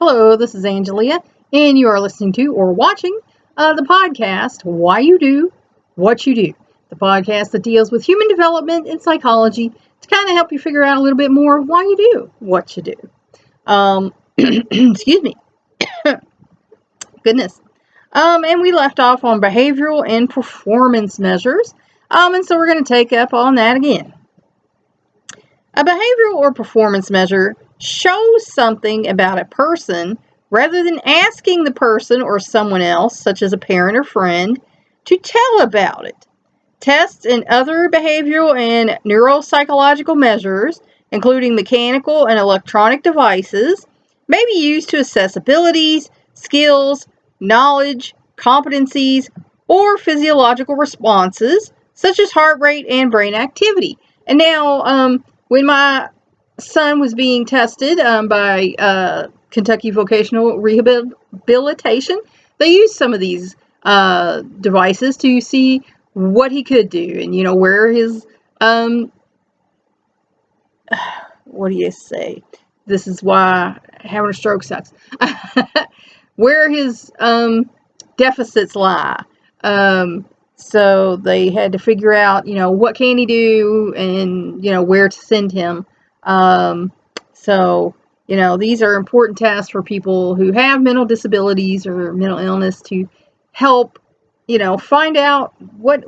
Hello, this is Angelia, and you are listening to or watching the podcast, Why You Do What You Do. The podcast that deals with human development and psychology to kind of help you figure out a little bit more why you do what you do. Excuse me. Goodness. And we left off on behavioral and performance measures. And so we're going to take up on that again. A behavioral or performance measure shows something about a person rather than asking the person or someone else, such as a parent or friend, to tell about it. Tests and other behavioral and neuropsychological measures, including mechanical and electronic devices, may be used to assess abilities, skills, knowledge, competencies, or physiological responses, such as heart rate and brain activity. And now, when my son was being tested by Kentucky Vocational Rehabilitation, they used some of these devices to see what he could do, and where his what do you say? This is why having a stroke sucks. Where his deficits lie. So they had to figure out, what can he do, and where to send him. So these are important tests for people who have mental disabilities or mental illness to help, find out what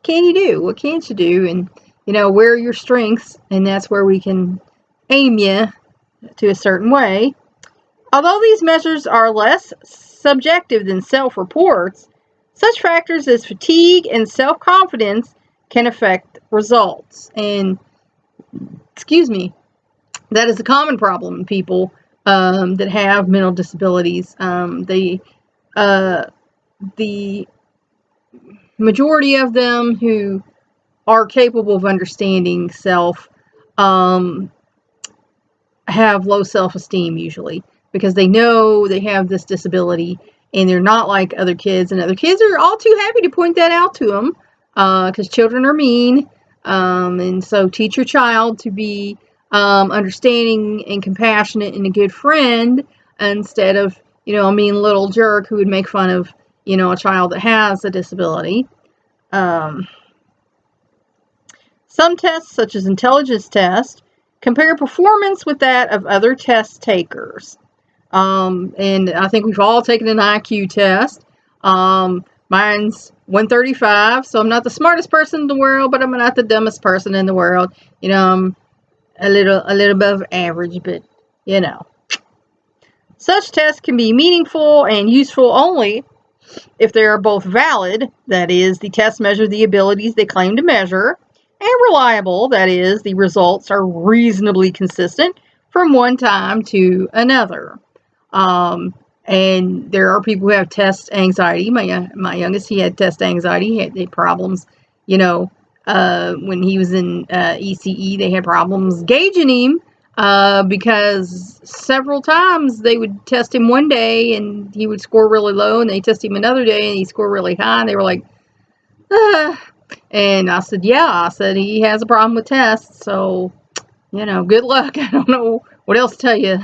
can you do, what can't you do, and where are your strengths, and that's where we can aim you to a certain way. Although these measures are less subjective than self-reports, such factors as fatigue and self-confidence can affect results. And, that is a common problem in people that have mental disabilities. The majority of them who are capable of understanding self have low self-esteem usually, because they know they have this disability and they're not like other kids, and other kids are all too happy to point that out to them because children are mean. And so teach your child to be understanding and compassionate and a good friend, instead of a mean little jerk who would make fun of a child that has a disability. Some tests, such as intelligence tests, compare performance with that of other test takers. And I think we've all taken an IQ test. Mine's 135, so I'm not the smartest person in the world, but I'm not the dumbest person in the world. I'm a little above average, but Such tests can be meaningful and useful only if they are both valid, that is, the tests measure the abilities they claim to measure, and reliable, that is, the results are reasonably consistent from one time to another. And there are people who have test anxiety. My youngest, he had test anxiety. He had problems, when he was in ECE, they had problems gauging him because several times they would test him one day and he would score really low, and they test him another day and he scored really high, and they were like, And I said, he has a problem with tests, so, good luck. I don't know what else to tell you.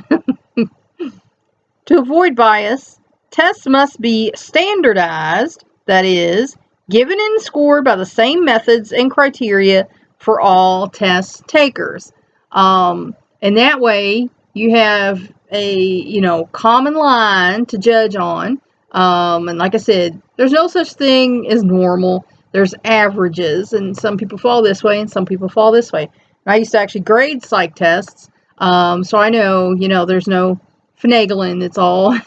To avoid bias, tests must be standardized, that is, given and scored by the same methods and criteria for all test takers. And that way, you have a, common line to judge on. And like I said, there's no such thing as normal. There's averages, and some people fall this way and some people fall this way. And I used to actually grade psych tests, so I know, there's no finagling. It's all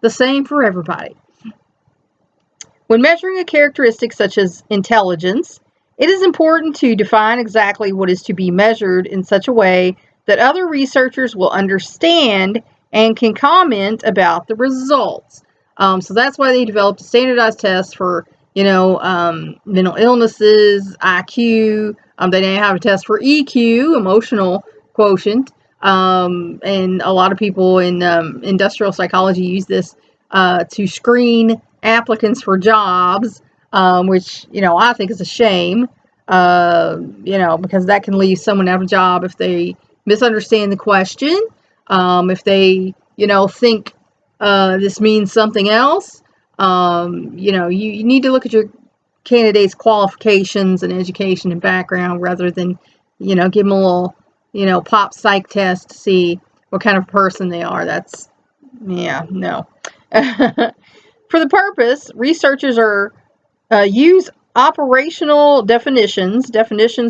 the same for everybody. When measuring a characteristic such as intelligence, it is important to define exactly what is to be measured in such a way that other researchers will understand and can comment about the results. So that's why they developed a standardized test for, mental illnesses, IQ. They didn't have a test for EQ, emotional quotient. And a lot of people in industrial psychology use this to screen applicants for jobs, which, I think is a shame, because that can leave someone out of a job if they misunderstand the question, if they, think this means something else. You need to look at your candidate's qualifications and education and background rather than, give them a little, pop psych test to see what kind of person they are. No. For the purpose, researchers use operational definitions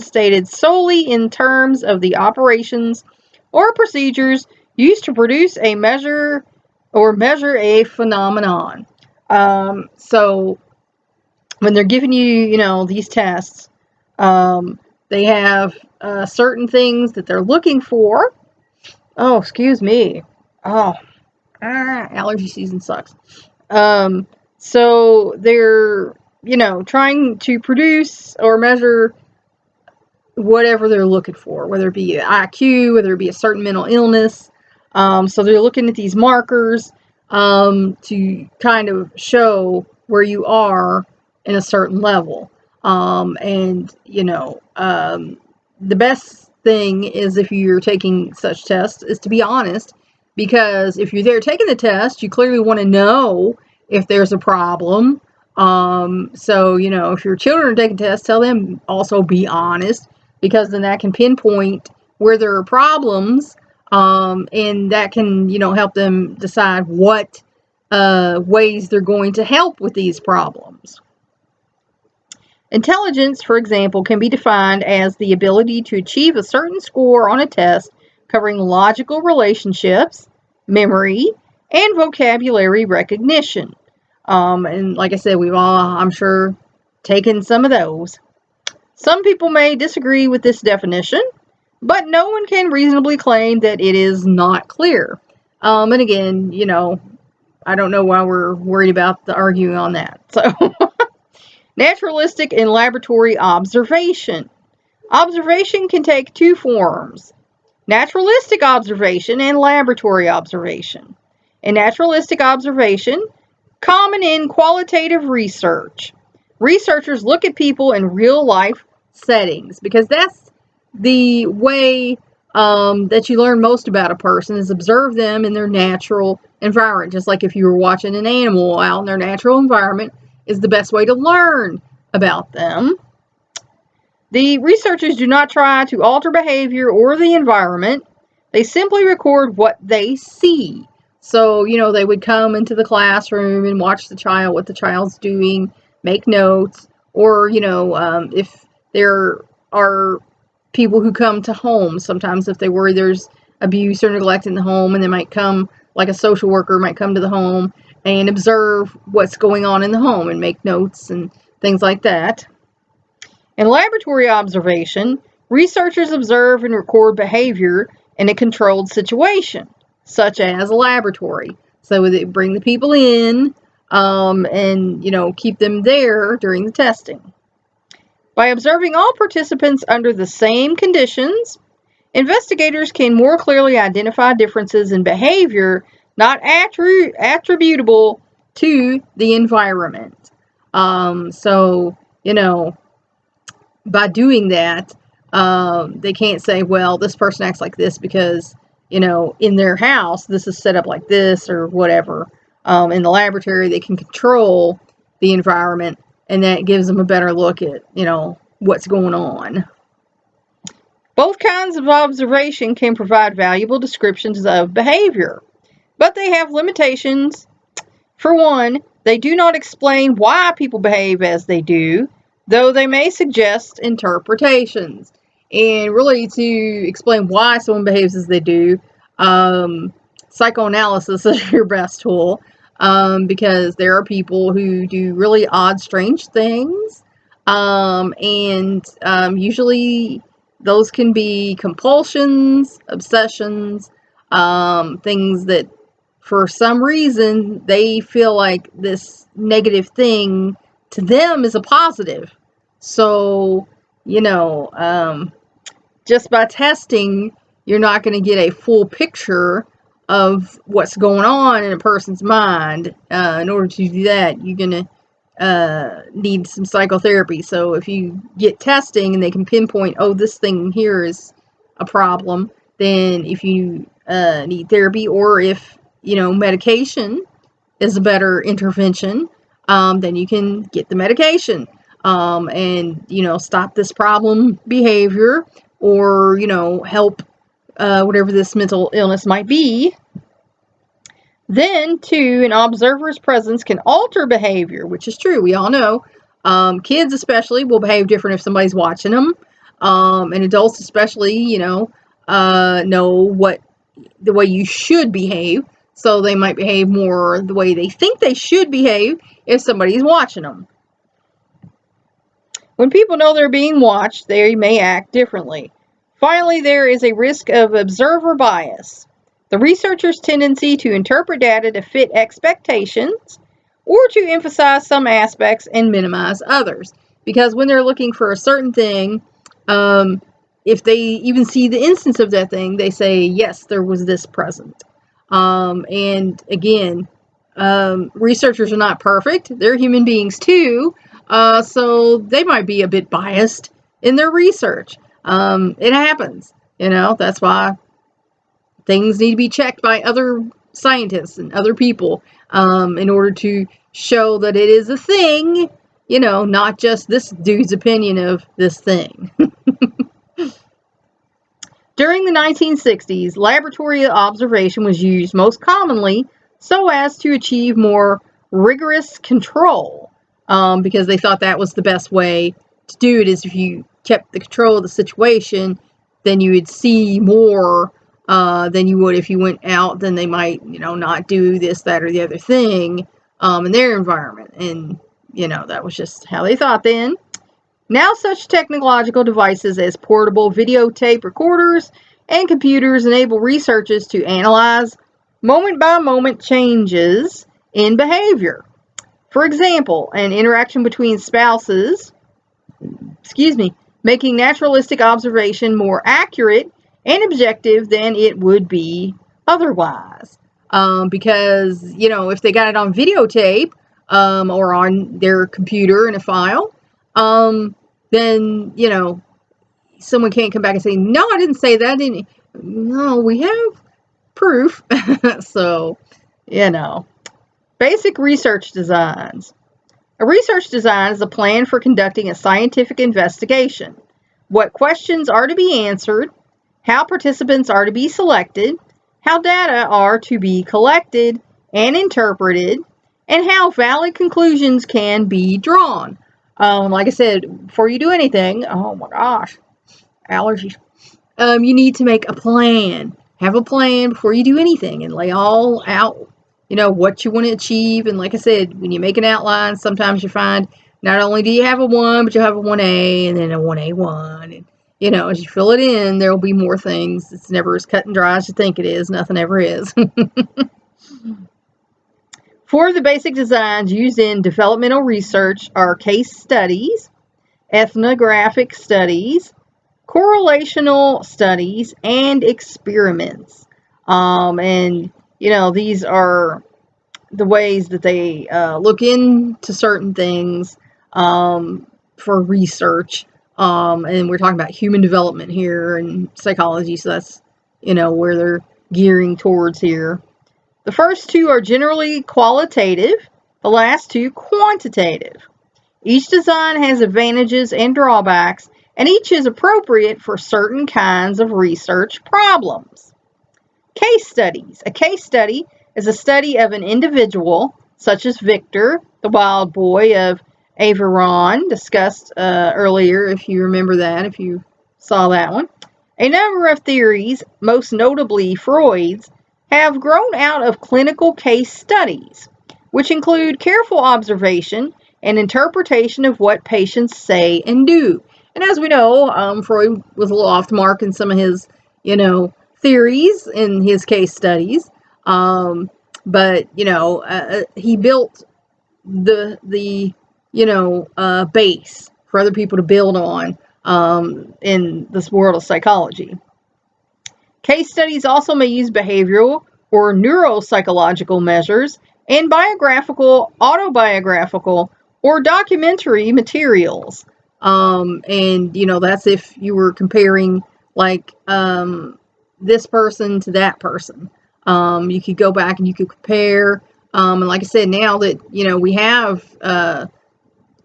stated solely in terms of the operations or procedures used to produce a measure a phenomenon. So when they're giving you, these tests, they have certain things that they're looking for. Oh, excuse me. Oh, allergy season sucks. So they're, trying to produce or measure whatever they're looking for, whether it be IQ, whether it be a certain mental illness. So they're looking at these markers to kind of show where you are in a certain level. The best thing is, if you're taking such tests, is to be honest, because if you're there taking the test, you clearly want to know if there's a problem. If your children are taking tests, tell them also be honest, because then that can pinpoint where there are problems, and that can, help them decide what ways they're going to help with these problems. Intelligence, for example, can be defined as the ability to achieve a certain score on a test covering logical relationships, memory, and vocabulary recognition. And like I said, we've all, I'm sure, taken some of those. Some people may disagree with this definition, but no one can reasonably claim that it is not clear. And again, I don't know why we're worried about the arguing on that. So, naturalistic and laboratory observation. Observation can take two forms: naturalistic observation and laboratory observation. In naturalistic observation, common in qualitative research, researchers look at people in real life settings, because that's the way that you learn most about a person, is observe them in their natural environment. Just like if you were watching an animal out in their natural environment, is the best way to learn about them. The researchers do not try to alter behavior or the environment. They simply record what they see. So, they would come into the classroom and watch the child, what the child's doing, make notes, or, if there are people who come to homes, sometimes if they worry there's abuse or neglect in the home, and they might come, like a social worker might come to the home and observe what's going on in the home and make notes and things like that. In laboratory observation, researchers observe and record behavior in a controlled situation, such as a laboratory. So they bring the people in and, keep them there during the testing. By observing all participants under the same conditions, investigators can more clearly identify differences in behavior not attributable to the environment. By doing that, they can't say, well, this person acts like this because, in their house, this is set up like this or whatever. In the laboratory, they can control the environment, and that gives them a better look at, what's going on. Both kinds of observation can provide valuable descriptions of behavior, but they have limitations. For one, they do not explain why people behave as they do, though they may suggest interpretations. And really, to explain why someone behaves as they do, psychoanalysis is your best tool, because there are people who do really odd, strange things, and usually those can be compulsions, obsessions, things that for some reason they feel like this negative thing to them is a positive. So, just by testing, you're not going to get a full picture of what's going on in a person's mind. In order to do that, you're going to need some psychotherapy. So if you get testing and they can pinpoint, oh, this thing here is a problem, then if you need therapy, or if medication is a better intervention, then you can get the medication, and stop this problem behavior, or help whatever this mental illness might be. Then, too, an observer's presence can alter behavior, which is true. We all know. Kids especially will behave different if somebody's watching them, and adults especially, know what the way you should behave. So they might behave more the way they think they should behave if somebody's watching them. When people know they're being watched, they may act differently. Finally, there is a risk of observer bias, the researcher's tendency to interpret data to fit expectations or to emphasize some aspects and minimize others. Because when they're looking for a certain thing, if they even see the instance of that thing, they say, yes, there was this present. And again, researchers are not perfect. They're human beings too. So they might be a bit biased in their research. It happens. That's why things need to be checked by other scientists and other people, in order to show that it is a thing, not just this dude's opinion of this thing. During the 1960s, laboratory observation was used most commonly so as to achieve more rigorous control, because they thought that was the best way to do it. Is if you kept the control of the situation, then you would see more than you would if you went out. Then they might, not do this, that, or the other thing in their environment. And, that was just how they thought then. Now such technological devices as portable videotape recorders and computers enable researchers to analyze moment-by-moment changes in behavior. For example, an interaction between spouses, making naturalistic observation more accurate and objective than it would be otherwise. Because, if they got it on videotape, or on their computer in a file, then, someone can't come back and say, no, I didn't say that. No, we have proof. So, basic research designs. A research design is a plan for conducting a scientific investigation. What questions are to be answered, how participants are to be selected, how data are to be collected and interpreted, and how valid conclusions can be drawn. Like I said, before you do anything, oh my gosh, allergies. You need to make a plan. Have a plan before you do anything and lay all out, what you want to achieve. And like I said, when you make an outline, sometimes you find not only do you have a 1, but you'll have a 1A and then a 1A1. And, as you fill it in, there will be more things. It's never as cut and dry as you think it is. Nothing ever is. Four of the basic designs used in developmental research are case studies, ethnographic studies, correlational studies, and experiments. And, these are the ways that they look into certain things for research. And we're talking about human development here and psychology, so that's, where they're gearing towards here. The first two are generally qualitative, the last two quantitative. Each design has advantages and drawbacks, and each is appropriate for certain kinds of research problems. Case studies. A case study is a study of an individual, such as Victor, the wild boy of Aveyron, discussed earlier, if you remember that, if you saw that one. A number of theories, most notably Freud's, have grown out of clinical case studies, which include careful observation and interpretation of what patients say and do. And as we know, Freud was a little off the mark in some of his, theories in his case studies. But, he built the base for other people to build on in this world of psychology. Case studies also may use behavioral or neuropsychological measures and biographical, autobiographical, or documentary materials. And, that's if you were comparing, like, this person to that person. You could go back and you could compare. And like I said, now that, we have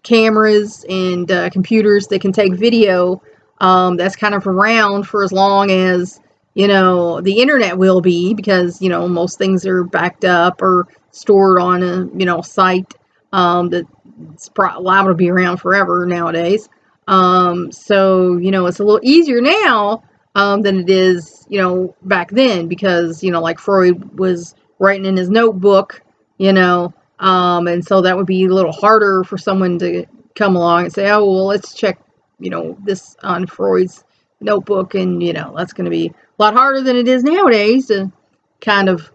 cameras and computers that can take video, that's kind of around for as long as, the internet will be, because, most things are backed up or stored on a, site that's liable to be around forever nowadays. So, it's a little easier now than it is, back then, because, like Freud was writing in his notebook, and so that would be a little harder for someone to come along and say, oh, well, let's check, this on Freud's notebook, and, that's going to be a lot harder than it is nowadays to kind of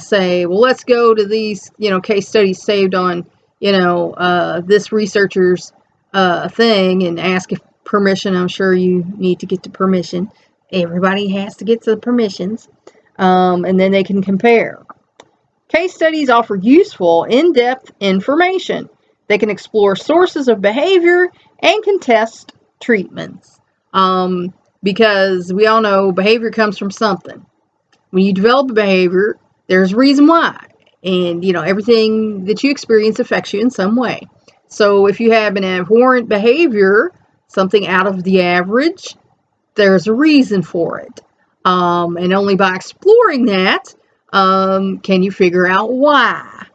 say, well, let's go to these, case studies saved on, this researcher's thing, and ask if permission. I'm sure you need to get the permission. Everybody has to get the permissions, and then they can compare. Case studies offer useful, in-depth information. They can explore sources of behavior and can test treatments. Because we all know behavior comes from something. When you develop a behavior, there's a reason why. And, everything that you experience affects you in some way. So if you have an abhorrent behavior, something out of the average, there's a reason for it. And only by exploring that can you figure out why.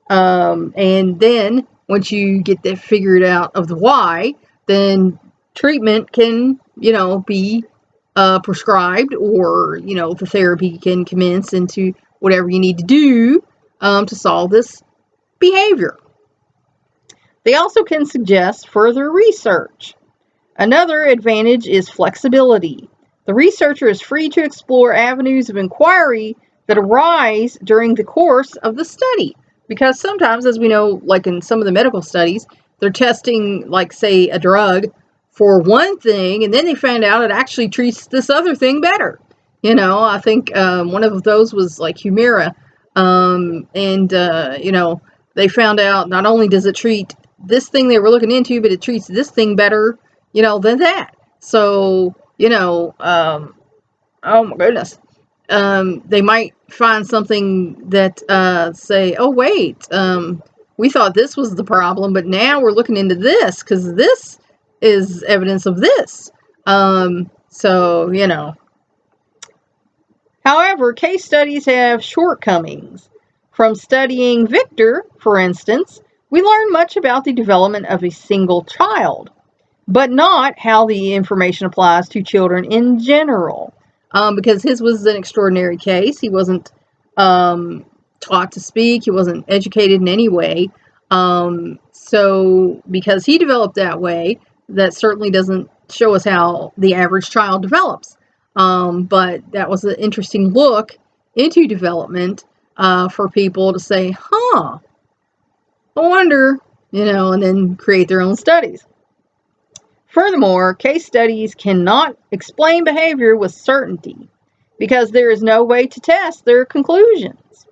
And then once you get that figured out of the why, then treatment can, be prescribed, or, the therapy can commence into whatever you need to do to solve this behavior. They also can suggest further research. Another advantage is flexibility. The researcher is free to explore avenues of inquiry that arise during the course of the study. Because sometimes, as we know, like in some of the medical studies, they're testing, like, say, a drug for one thing, and then they find out it actually treats this other thing better. I think one of those was like Humira, and they found out not only does it treat this thing they were looking into, but it treats this thing better, than that. So, oh my goodness. They might find something that say, oh, wait, we thought this was the problem, but now we're looking into this because this is evidence of this. So. However, case studies have shortcomings. From studying Victor, for instance, we learn much about the development of a single child, but not how the information applies to children in general. Because his was an extraordinary case. He wasn't taught to speak. He wasn't educated in any way. So because he developed that way, that certainly doesn't show us how the average child develops. But that was an interesting look into development for people to say, I wonder, and then create their own studies. Furthermore, case studies cannot explain behavior with certainty because there is no way to test their conclusions.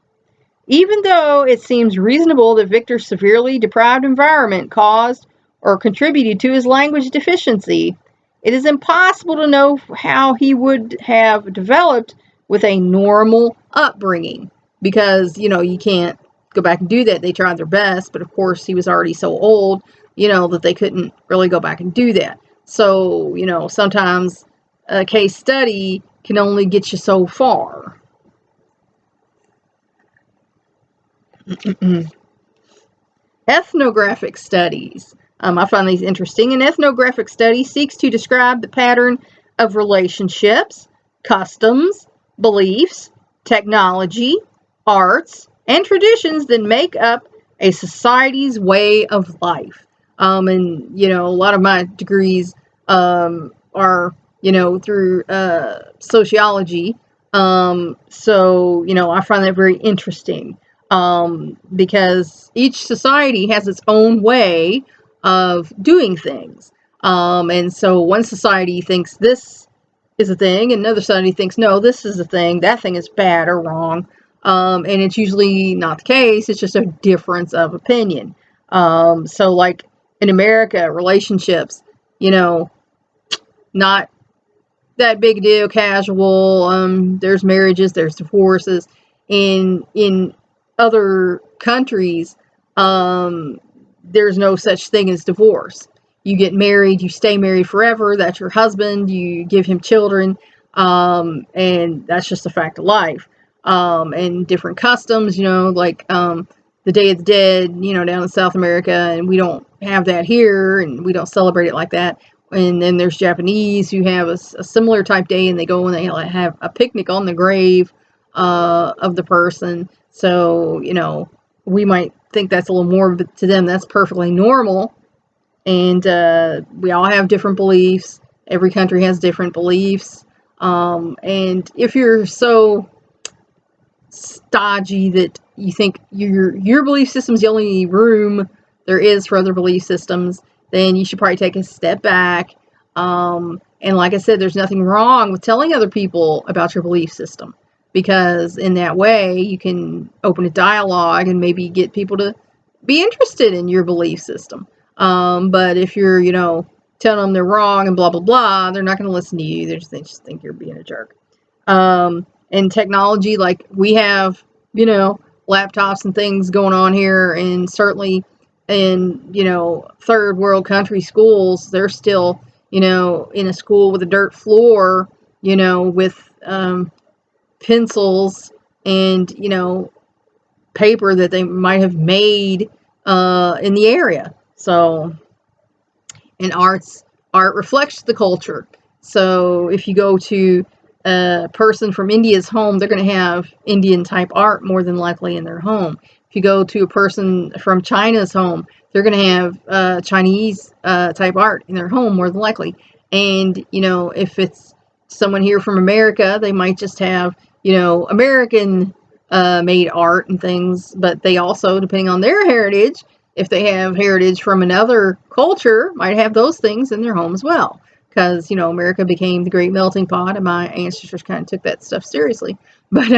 Even though it seems reasonable that Victor's severely deprived environment caused or contributed to his language deficiency, it is impossible to know how he would have developed with a normal upbringing because, you can't go back and do that. They tried their best, but of course he was already so old, that they couldn't really go back and do that. So, sometimes a case study can only get you so far. Ethnographic studies. I find these interesting. An ethnographic study seeks to describe the pattern of relationships, customs, beliefs, technology, arts, and traditions that make up a society's way of life. And, a lot of my degrees are, through sociology. So, I find that very interesting because each society has its own way of doing things. And so one society thinks this is a thing, and another society thinks, no, this is a thing, that thing is bad or wrong. And it's usually not the case, it's just a difference of opinion. So like in America, relationships, not that big deal, casual. There's marriages, there's divorces. In other countries, there's no such thing as divorce. You get married, you stay married forever. That's your husband. You give him children, and that's just a fact of life. And different customs, like the Day of the Dead, down in South America, and we don't have that here, and we don't celebrate it like that. And then there's Japanese who have a similar type day, and they go and they have a picnic on the grave of the person. So, we might think that's a little more, but to them, that's perfectly normal. And we all have different beliefs. Every country has different beliefs. And if you're so stodgy that you think your belief system's the only room there is for other belief systems, then you should probably take a step back. And like I said, there's nothing wrong with telling other people about your belief system, because in that way you can open a dialogue and maybe get people to be interested in your belief system. But if you're, telling them they're wrong and blah, blah, blah, they're not going to listen to you. They just think you're being a jerk. And technology, like we have, laptops and things going on here, and certainly in, third world country schools, they're still, in a school with a dirt floor, with pencils and, paper that they might have made in the area. So, and art reflects the culture. So if you go to a person from India's home, they're going to have Indian type art more than likely in their home. If you go to a person from China's home, they're going to have Chinese type art in their home more than likely. And, if it's someone here from America, they might just have, American made art and things, but they also, depending on their heritage, if they have heritage from another culture, might have those things in their home as well. Because, America became the great melting pot, and my ancestors kind of took that stuff seriously. But,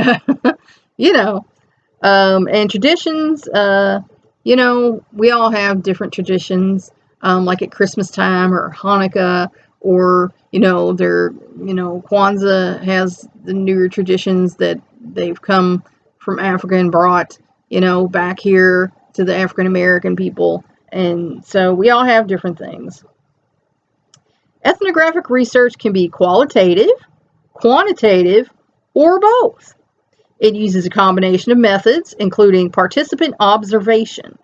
and traditions, we all have different traditions, like at Christmas time or Hanukkah, or, Kwanzaa has the newer traditions that they've come from Africa and brought, back here to the African American people. And so we all have different things. Ethnographic research can be qualitative, quantitative, or both. It uses a combination of methods, including participant observation.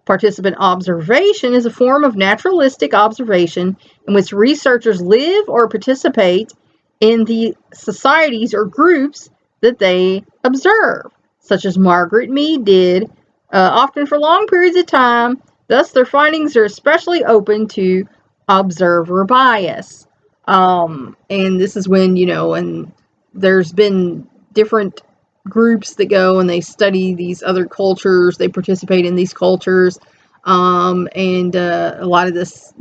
Participant observation is a form of naturalistic observation in which researchers live or participate in the societies or groups that they observe, such as Margaret Mead did, often for long periods of time. Thus, their findings are especially open to observer bias. And this is when, and there's been different groups that go and they study these other cultures, they participate in these cultures, and a lot of this,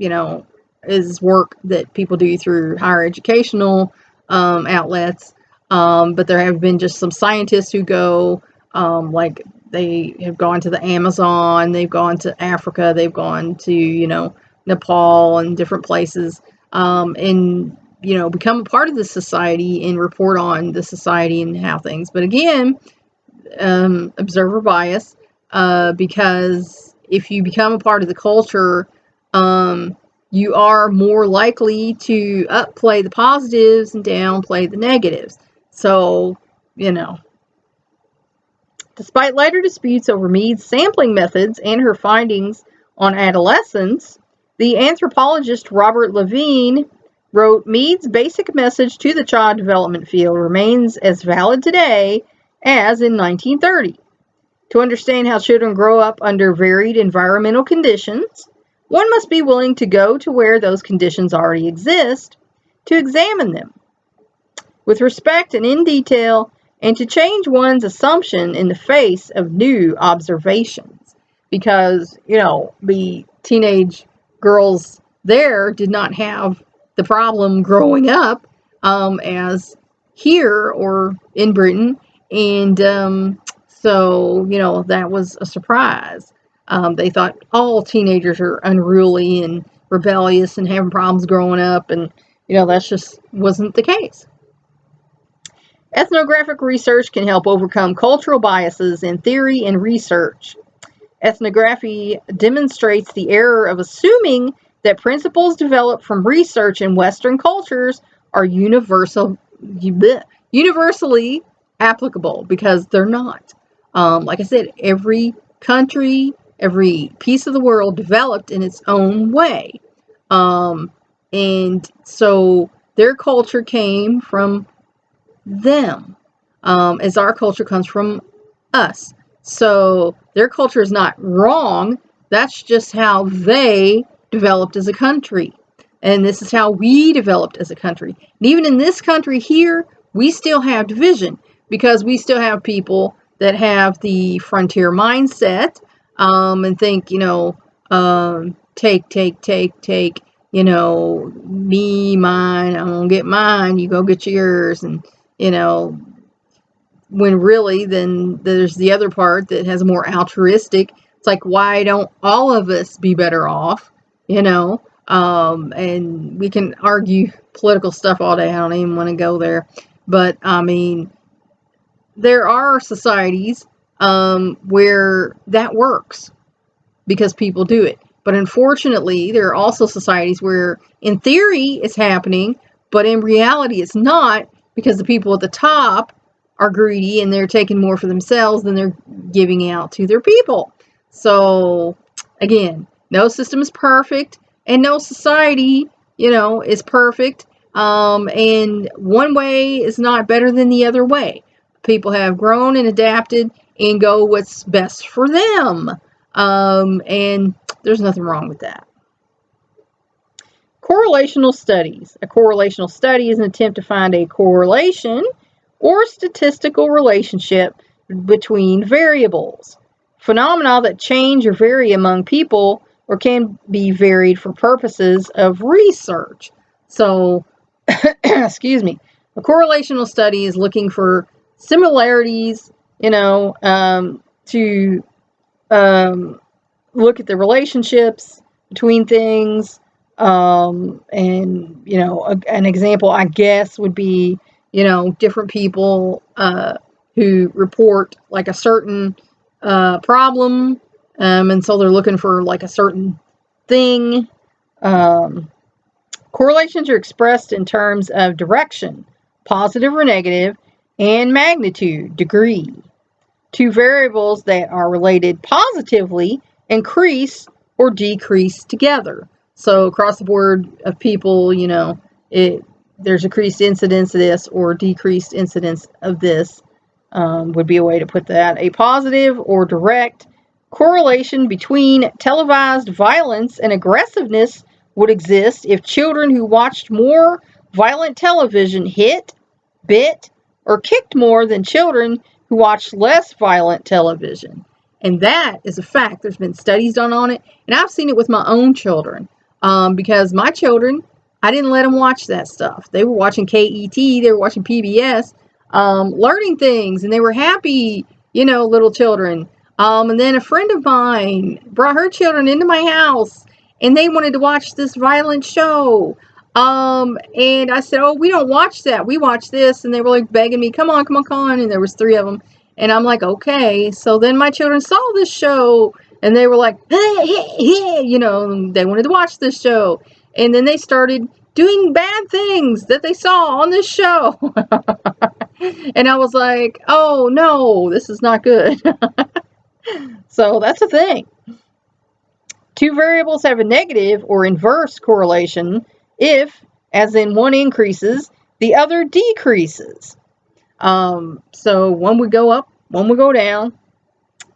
is work that people do through higher educational outlets, but there have been just some scientists who go, like they have gone to the Amazon, they've gone to Africa, they've gone to, Nepal and different places, and become a part of the society and report on the society and how things. But again, observer bias, because if you become a part of the culture, you are more likely to upplay the positives and downplay the negatives. So, despite later disputes over Mead's sampling methods and her findings on adolescents, the anthropologist Robert Levine wrote, Mead's basic message to the child development field remains as valid today as in 1930. To understand how children grow up under varied environmental conditions, one must be willing to go to where those conditions already exist, to examine them with respect and in detail, and to change one's assumption in the face of new observations. Because, the teenage girls there did not have the problem growing up as here or in Britain, and so that was a surprise. They thought all teenagers are unruly and rebellious and having problems growing up, and That just wasn't the case. Ethnographic research can help overcome cultural biases in theory and research. Ethnography demonstrates the error of assuming that principles developed from research in Western cultures are universally applicable, because they're not. Like I said, every country, every piece of the world developed in its own way. And so their culture came from them, as our culture comes from us. So their culture is not wrong. That's just how they developed as a country. And this is how we developed as a country. And even in this country here, we still have division, because we still have people that have the frontier mindset, and think, take, me, mine, I'm going to get mine, you go get yours. And, when really then there's the other part that has a more altruistic. It's like, why don't all of us be better off? And we can argue political stuff all day. I don't even want to go there. But I mean, there are societies where that works because people do it. But unfortunately, there are also societies where in theory it's happening, but in reality it's not, because the people at the top are greedy and they're taking more for themselves than they're giving out to their people. So again, no system is perfect, and no society, is perfect. And one way is not better than the other way. People have grown and adapted and go what's best for them. And there's nothing wrong with that. Correlational studies. A correlational study is an attempt to find a correlation or statistical relationship between variables. Phenomena that change or vary among people or can be varied for purposes of research. So, excuse me, a correlational study is looking for similarities, to look at the relationships between things. And, an example, I guess, would be, different people who report like a certain problem, and so they're looking for like a certain thing. Correlations are expressed in terms of direction, positive or negative, and magnitude, degree. Two variables that are related positively increase or decrease together. So across the board of people, there's increased incidence of this or decreased incidence of this, would be a way to put that. A positive or direct correlation between televised violence and aggressiveness would exist if children who watched more violent television hit, bit, or kicked more than children who watched less violent television. And that is a fact. There's been studies done on it, and I've seen it with my own children, because my children, I didn't let them watch that stuff. They were watching KET, they were watching PBS, learning things, and they were happy, little children. And then a friend of mine brought her children into my house, and they wanted to watch this violent show. And I said, oh, we don't watch that. We watch this. And they were like begging me, come on. And there was 3 of them. And I'm like, okay. So then my children saw this show, and they were like, hey, they wanted to watch this show. And then they started doing bad things that they saw on this show. And I was like, oh no, this is not good. So that's a thing. Two variables have a negative or inverse correlation if, as in one increases, the other decreases. So one would go up, one would go down.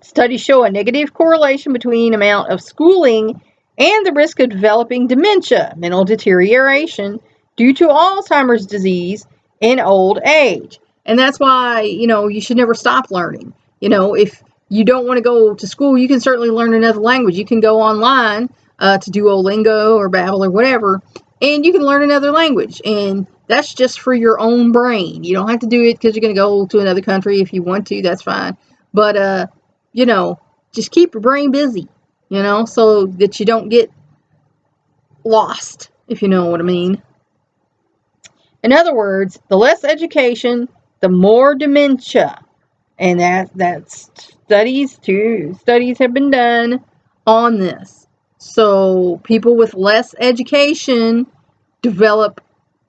Studies show a negative correlation between amount of schooling and the risk of developing dementia, mental deterioration, due to Alzheimer's disease in old age. And that's why, you should never stop learning. If you don't want to go to school, you can certainly learn another language. You can go online to Duolingo or Babbel or whatever, and you can learn another language. And that's just for your own brain. You don't have to do it because you're going to go to another country. If you want to, that's fine. But, just keep your brain busy, so that you don't get lost, if you know what I mean. In other words, the less education, the more dementia. And that's studies have been done on this. So people with less education develop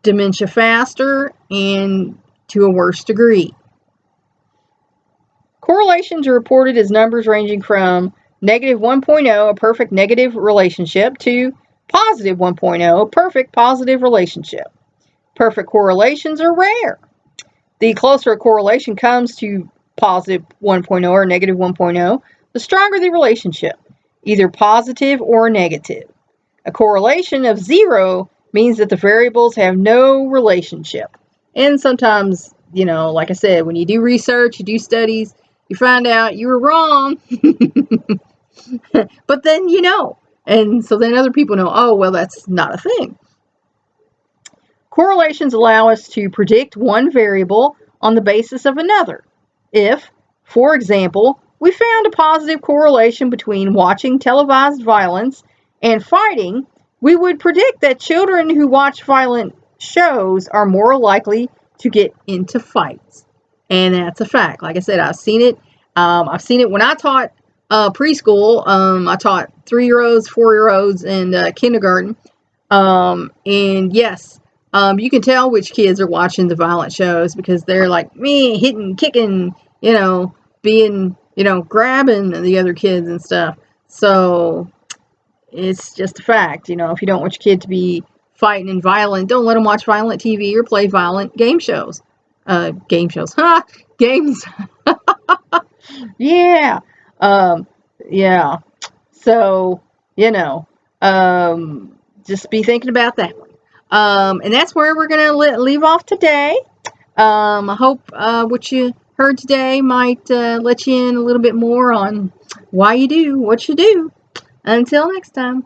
dementia faster and to a worse degree. Correlations are reported as numbers ranging from negative 1.0, a perfect negative relationship, to positive 1.0, a perfect positive relationship. Perfect correlations are rare. The closer a correlation comes to positive 1.0 or negative 1.0, the stronger the relationship, either positive or negative. A correlation of 0 means that the variables have no relationship. And sometimes, like I said, when you do research, you do studies, you find out you were wrong. But then and so then other people know, oh, well, that's not a thing. Correlations allow us to predict one variable on the basis of another. If, for example, we found a positive correlation between watching televised violence and fighting, we would predict that children who watch violent shows are more likely to get into fights. And that's a fact. Like I said, I've seen it. I've seen it when I taught preschool. I taught 3-year-olds, 4-year-olds, and kindergarten. And yes, you can tell which kids are watching the violent shows because they're like me, hitting, kicking, being, grabbing the other kids and stuff. So it's just a fact. If you don't want your kid to be fighting and violent, don't let them watch violent TV or play violent game shows. Games. Yeah. Yeah. So, just be thinking about that one. And that's where we're going to leave off today. I hope what you heard today might let you in a little bit more on why you do what you do. Until next time.